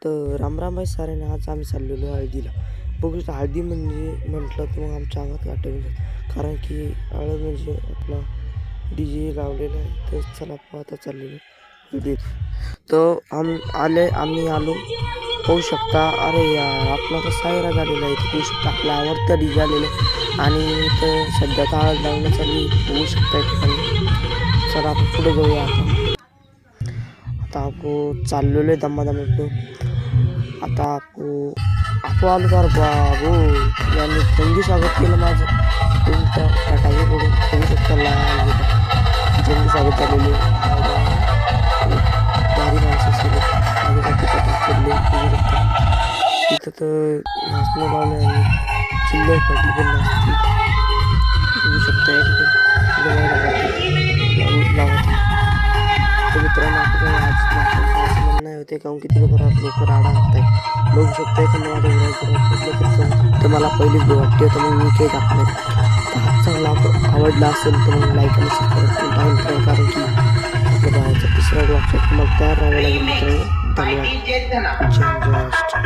तर रामराम भाई साऱ्यांना. आज आम्ही चाललेलो हळदीला. बघू शकता हळदी म्हणजे म्हटलं तर मग आमच्या अंगात आठवून जातं, कारण की हळद म्हणजे आपला DJ लावलेला आहे. तर चला आता चाललेलो हळदीत. तर आम्ही आलो. पाहू शकता. अरे यार आपला तर सायरा झालेला आहे. पाहू शकता आपला आवडता DJ आलेला आहे आणि तर सध्या तर हळद लावणं चालू बघू शकता या ठिकाणी. चला आपण पुढे जाऊया. आता आपण चाललेलो आहे दमादम. आता आपण आलो तर बाबू यांनी जंगी स्वागत केलं माझं. तुमच्या टाकायचे पडून बघू शकता लाल जंगी स्वागत झालेले. भारी माणसं सगळे माझ्यासाठी पटाक पडले बघू शकता. इथं तर नाचणं लावलं आणि चिल्लर पाठी पण नाचते बघू शकता या ठिकाणी लावत. तर मित्रांनो आपण आज नाचण्याचं म्हणणं नाही होते, काहून किती लोक राडा हाकताय बघू शकता. एखादं माझ्या घरात तर मला पहिलीच भीती वाटते. तर मग मी काही दाखवणार. हात चांगला आवडला असेल तर मग लाईक आणि सबस्क्राईब करून टाकून, कारण की आपल्या भावाचा तिसरा ब्लॉग तुम्हाला तयार राहावं लागेल मित्रांनो. धन्यवाद. जय महाराष्ट्र.